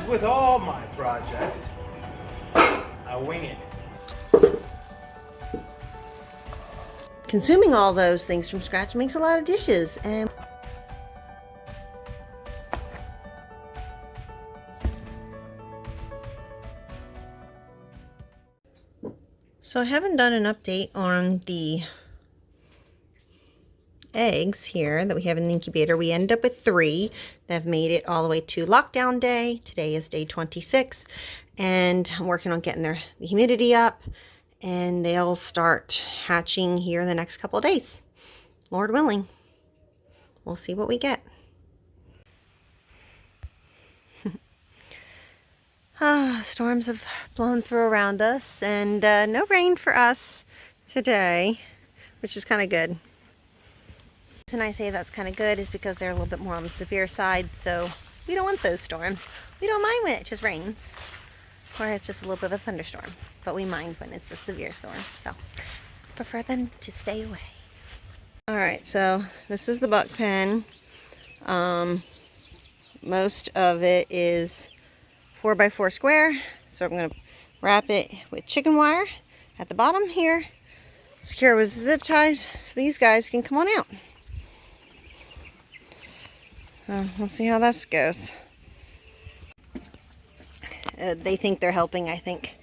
As with all my projects, I wing it. Consuming all those things from scratch makes a lot of dishes, and so I haven't done an update on the eggs here that we have in the incubator. We ended up with 3 that have made it all the way to lockdown day. Today is day 26, and I'm working on getting the humidity up, and they'll start hatching here in the next couple of days. Lord willing. We'll see what we get. Storms have blown through around us, and no rain for us today, which is kind of good. The reason I say that's kind of good is because they're a little bit more on the severe side, so we don't want those storms. We don't mind when it just rains, or it's just a little bit of a thunderstorm, but we mind when it's a severe storm, so prefer them to stay away. Alright, so this is the buck pen. Most of it is 4x4 square, so I'm going to wrap it with chicken wire at the bottom here, secure with zip ties so these guys can come on out. We'll see how this goes. They think they're helping, I think.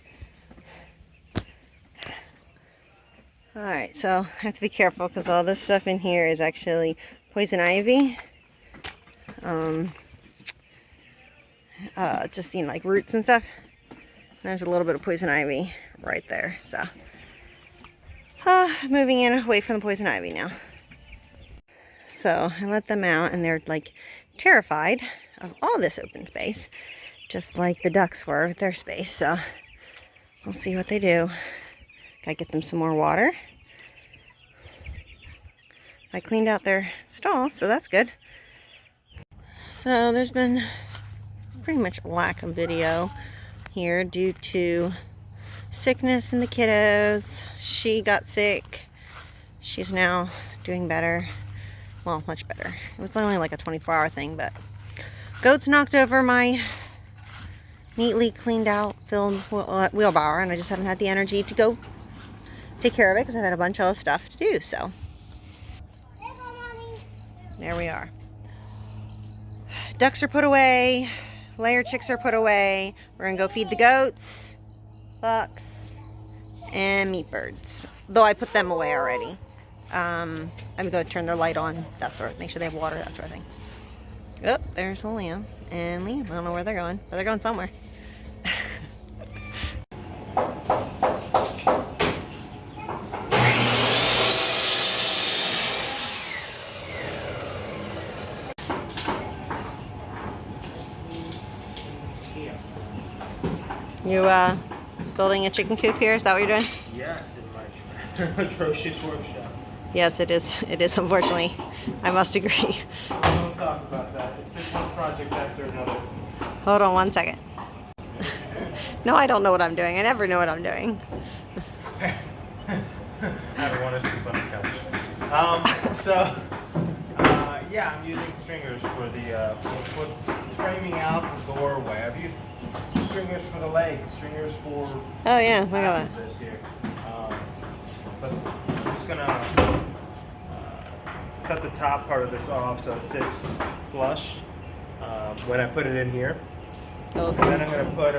Alright, so I have to be careful because all this stuff in here is actually poison ivy. Just like roots and stuff. There's a little bit of poison ivy right there, so moving in away from the poison ivy now. So I let them out, and they're like terrified of all this open space, just like the ducks were with their space. So we'll see what they do. Gotta get them some more water. I cleaned out their stall, so that's good. So there's been pretty much a lack of video here due to sickness in the kiddos. She got sick. She's now doing better. Well, much better. It was only like a 24-hour thing, but goats knocked over my neatly cleaned out filled wheelbarrow, and I just haven't had the energy to go take care of it because I've had a bunch of stuff to do. So there we are. Ducks are put away. Layer chicks are put away. We're gonna go feed the goats, bucks, and meat birds. Though I put them away already. I'm gonna turn their light on, that sort of, make sure they have water, that sort of thing. Oh, there's William and Liam. I don't know where they're going, but they're going somewhere. You building a chicken coop here? Is that what you're doing? Yes, in my atrocious workshop. Yes, it is. It is, unfortunately. I must agree. We don't talk about that. It's just one project after another. Hold on one second. No, I don't know what I'm doing. I never know what I'm doing. I don't want to sleep on the couch. Yeah, I'm using stringers for the framing out the doorway. I've used stringers for the legs, stringers for Oh yeah, look at that. this here. But I'm just gonna cut the top part of this off so it sits flush when I put it in here. Cool. Then I'm gonna put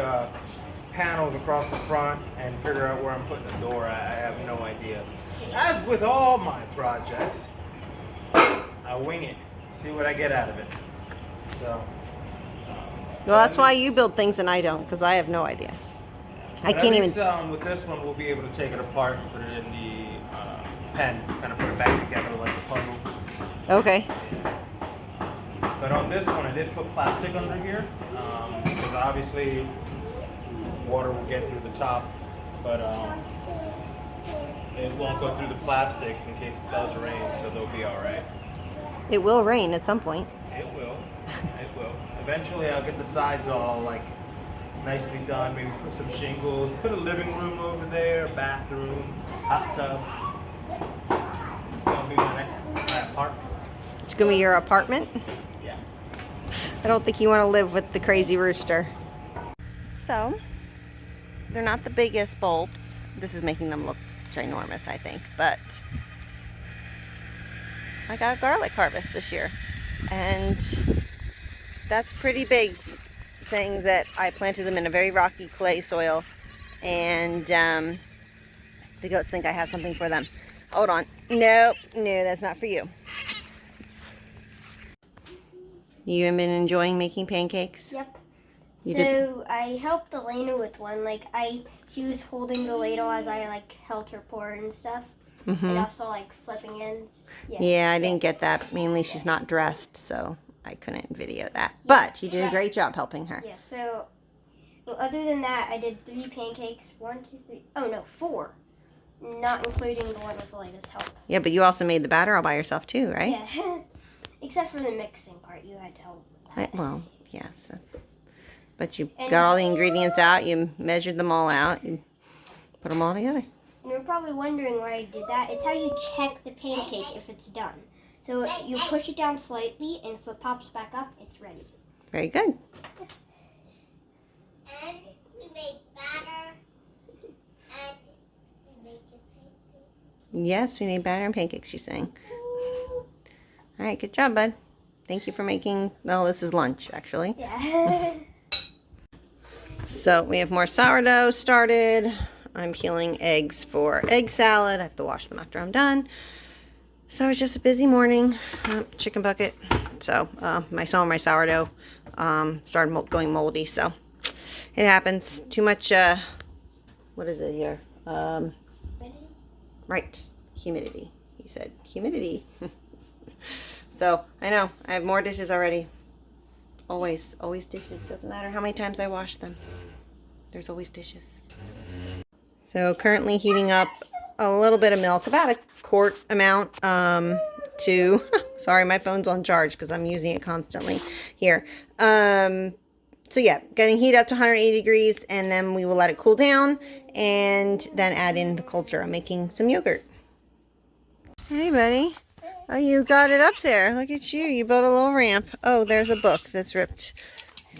panels across the front and figure out where I'm putting the door. I have no idea. As with all my projects, I wing it. See what I get out of it. So. Well, that's why you build things and I don't, because I have no idea. I can't even. With this one, we'll be able to take it apart and put it in the pen, kind of put it back together like a puzzle. Okay. But on this one, I did put plastic under here, because obviously water will get through the top, but it won't go through the plastic in case it does rain, so they'll be all right. It will rain at some point. It will. It will. Eventually, I'll get the sides all like nicely done. Maybe put some shingles. Put a living room over there, bathroom, hot tub. It's gonna be my apartment. It's gonna be your apartment. Yeah. I don't think you want to live with the crazy rooster. So, they're not the biggest bulbs. This is making them look ginormous, I think. But I got garlic harvest this year. And that's pretty big, saying that I planted them in a very rocky clay soil. And the goats think I have something for them. Hold on. No, that's not for you. You have been enjoying making pancakes? Yep. You So I helped Elena with one. Like she was holding the ladle as I like helped her pour and stuff. And also like flipping ends. Yeah, I didn't get that. Mainly she's not dressed, so I couldn't video that. But you did a great job helping her. Yeah. So other than that, I did 3 pancakes. 1, 2, 3. Oh no, 4. Not including the one with Elena's help. Yeah, but you also made the batter all by yourself too, right? Yeah. Except for the mixing part, you had to help with that. Well, yes. But you got all the ingredients out. You measured them all out. You put them all together. And you're probably wondering why I did that. It's how you check the pancake if it's done. So you push it down slightly, and if it pops back up, it's ready. Very good. And we made batter. And we made the pancakes. Yes, we made batter and pancakes, she's saying. All right, good job, bud. Thank you for making, well, this is lunch, actually. Yeah. So we have more sourdough started. I'm peeling eggs for egg salad. I have to wash them after I'm done. So it's just a busy morning. Chicken bucket. So some of my sourdough started going moldy. So it happens. Too much, what is it here? Right. Humidity. He said humidity. So I know. I have more dishes already. Always dishes. Doesn't matter how many times I wash them. There's always dishes. So currently heating up a little bit of milk, about a quart amount, to, sorry, my phone's on charge because I'm using it constantly here. So yeah, getting heat up to 180 degrees, and then we will let it cool down and then add in the culture. I'm making some yogurt. Hey, buddy. Oh, you got it up there. Look at you. You built a little ramp. Oh, there's a book that's ripped.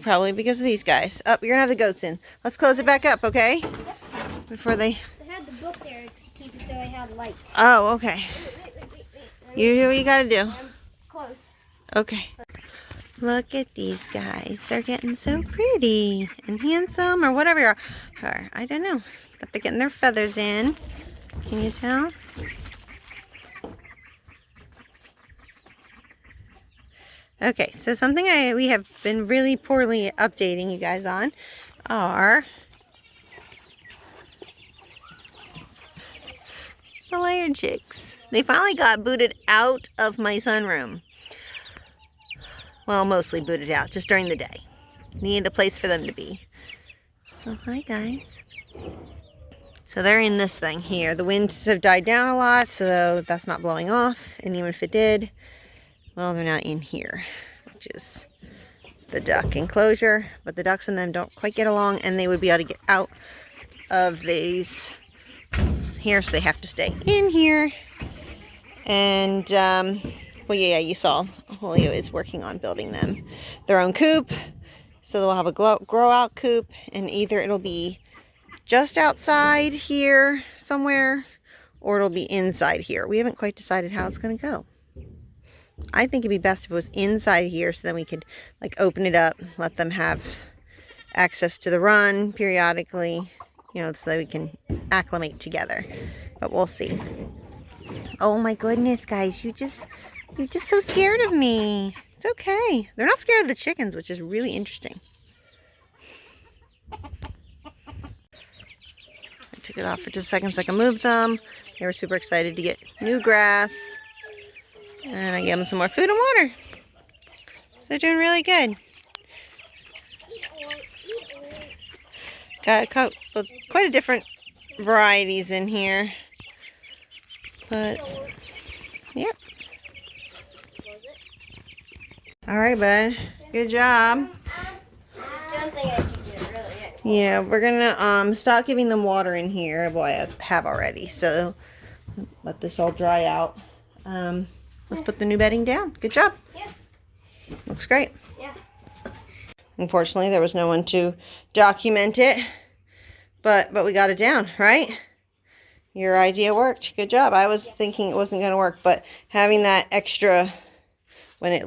Probably because of these guys. Oh, you're going to have the goats in. Let's close it back up, okay? Before they... I had the book there to keep it so I had light. Oh, okay. Wait. You do what you got to do. I'm close. Okay. Look at these guys. They're getting so pretty and handsome, or whatever you are. I don't know. But they're getting their feathers in. Can you tell? Okay, so something we have been really poorly updating you guys on are the layered chicks. They finally got booted out of my sunroom. Well, mostly booted out, just during the day. Needed a place for them to be. So, hi guys. So they're in this thing here. The winds have died down a lot, so that's not blowing off. And even if it did, well, they're not in here, which is the duck enclosure. But the ducks and them don't quite get along, and they would be able to get out of these here, so they have to stay in here. And, well, yeah, you saw Julio is working on building them their own coop. So they'll have a grow out coop, and either it'll be just outside here somewhere, or it'll be inside here. We haven't quite decided how it's going to go. I think it'd be best if it was inside here, so then we could like open it up, let them have access to the run periodically, you know, so that we can acclimate together. But we'll see. Oh my goodness, guys, you're just so scared of me. It's okay. They're not scared of the chickens, which is really interesting. I took it off for just a second so I can move them. They were super excited to get new grass. And I gave them some more food and water. So they're doing really good. Got quite a different varieties in here. But, yep. Alright, bud. Good job. Don't think I can do it really yet. Yeah, we're gonna stop giving them water in here. Well, I have already, so let this all dry out. Let's put the new bedding down. Good job. Yeah. Looks great. Yeah. Unfortunately, there was no one to document it, but we got it down, right? Your idea worked. Good job. I was thinking it wasn't going to work, but having that extra, when it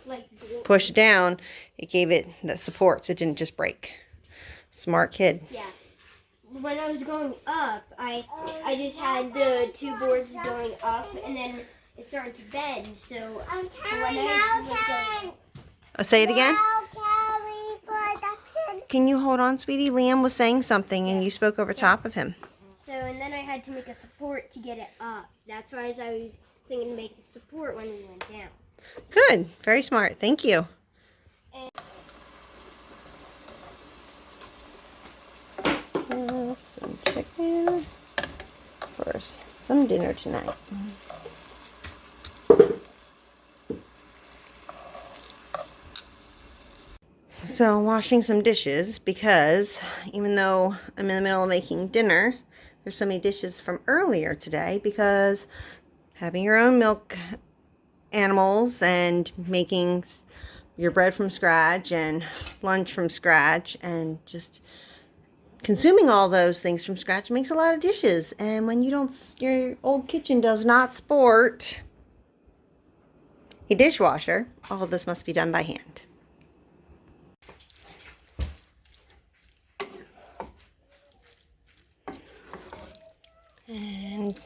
Like, pushed down, it gave it that support so it didn't just break. Smart kid. yeah. When I was going up, I just had the two boards going up, and then it started to bend. So I'm when counting I now, was going, Oh, say it again. Callie production. Can you hold on, sweetie? Liam was saying something and you spoke over top of him. so and then I had to make a support to get it up. That's why I was thinking to make the support when we went down. Good. Very smart. Thank you. Some chicken for some dinner tonight. So washing some dishes because even though I'm in the middle of making dinner, there's so many dishes from earlier today because having your own milk animals and making your bread from scratch and lunch from scratch and just consuming all those things from scratch makes a lot of dishes. And when you don't, your old kitchen does not sport a dishwasher, all of this must be done by hand. And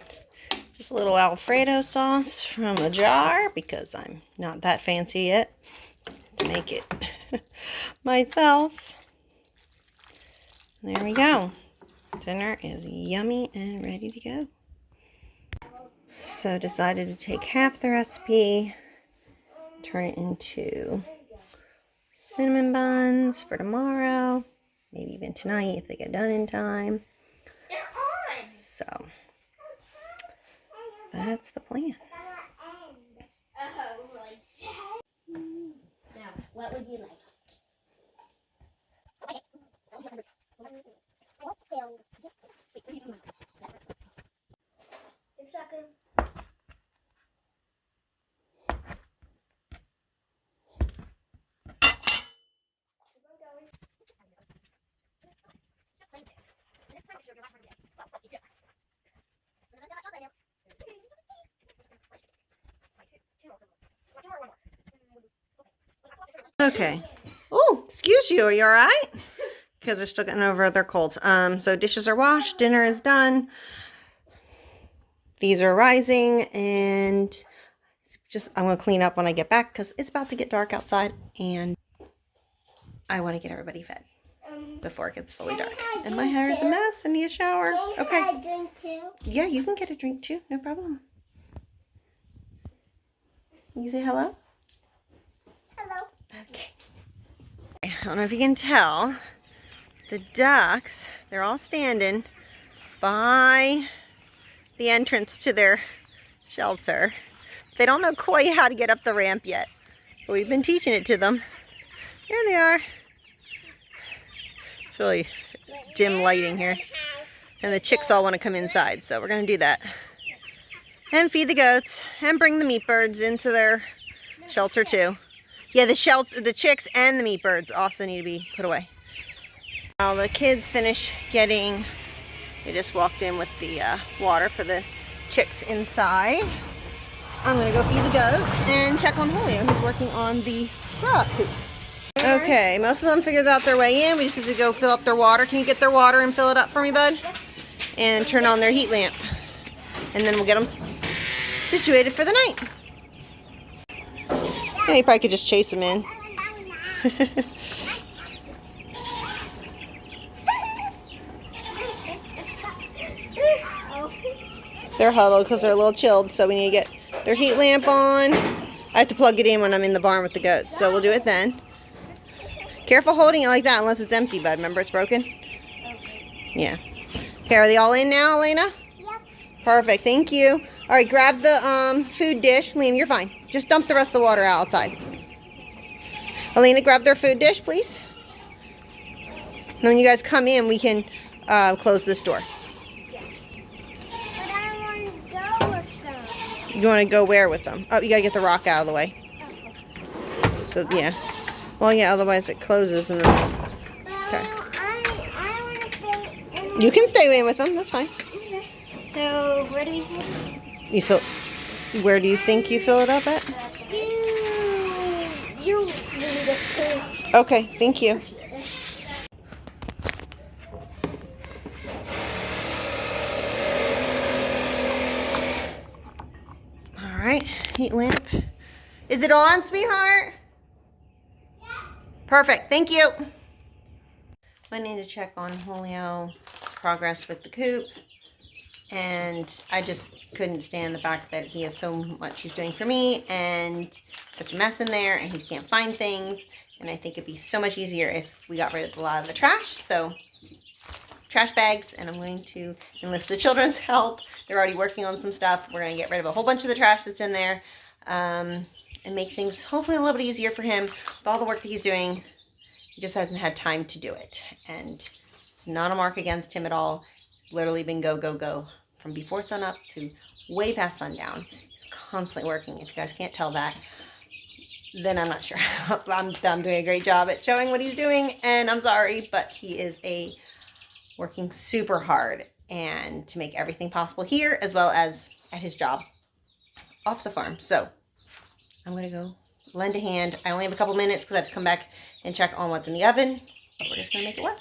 just a little Alfredo sauce from a jar because I'm not that fancy yet to make it myself. There we go. Dinner is yummy and ready to go. So decided to take half the recipe, turn it into cinnamon buns for tomorrow, maybe even tonight if they get done in time. They're on. So that's the plan. Oh, like that. Now, what would you like? Okay. Oh, excuse you. Are you all right? Because they're still getting over their colds. So dishes are washed. Dinner is done. These are rising, and just I'm gonna clean up when I get back because it's about to get dark outside, and I want to get everybody fed before it gets fully dark. And my hair is a mess. I need a shower. Okay. I drink too. Yeah, you can get a drink too. No problem. You say hello? Hello. Okay. I don't know if you can tell, the ducks, they're all standing by the entrance to their shelter. They don't know quite how to get up the ramp yet, but we've been teaching it to them. There they are. It's really dim lighting here. And the chicks all want to come inside, so we're going to do that. And feed the goats, and bring the meat birds into their shelter too. Yeah, the chicks and the meat birds also need to be put away. Now the kids finish getting, they just walked in with the water for the chicks inside. I'm gonna go feed the goats and check on Julio, who's working on the grow-out coop. Okay, most of them figured out their way in. We just need to go fill up their water. Can you get their water and fill it up for me, bud? And turn on their heat lamp. And then we'll get them situated for the night. Yeah, you probably could just chase them in. They're huddled because they're a little chilled, so we need to get their heat lamp on. I have to plug it in when I'm in the barn with the goats, so we'll do it then. Careful holding it like that unless it's empty, bud. Remember, it's broken? Yeah. Okay, are they all in now, Elena? Yep. Perfect, thank you. All right, grab the food dish. Liam, you're fine. Just dump the rest of the water outside. Elena, grab their food dish, please. And when you guys come in, we can close this door. But I want to go with them. You want to go where with them? Oh, you got to get the rock out of the way. So, yeah. Well, yeah, otherwise it closes and then... But I want to stay in. You can stay in with them. That's fine. So where do we go? You fill... Where do you think you fill it up at? You do this too. Okay, thank you. All right, heat lamp. Is it on, sweetheart? Yeah. Perfect, thank you. I need to check on Julio progress with the coop. And I just couldn't stand the fact that he has so much he's doing for me and such a mess in there and he can't find things. And I think it'd be so much easier if we got rid of a lot of the trash. So trash bags, and I'm going to enlist the children's help. They're already working on some stuff. We're going to get rid of a whole bunch of the trash that's in there and make things hopefully a little bit easier for him. With all the work that he's doing, he just hasn't had time to do it. And it's not a mark against him at all. It's literally been go, go, go from before sunup to way past sundown. He's constantly working. If you guys can't tell that, then I'm not sure. I'm doing a great job at showing what he's doing, and I'm sorry, but he is working super hard and to make everything possible here as well as at his job off the farm. So I'm gonna go lend a hand. I only have a couple minutes because I have to come back and check on what's in the oven, but we're just gonna make it work.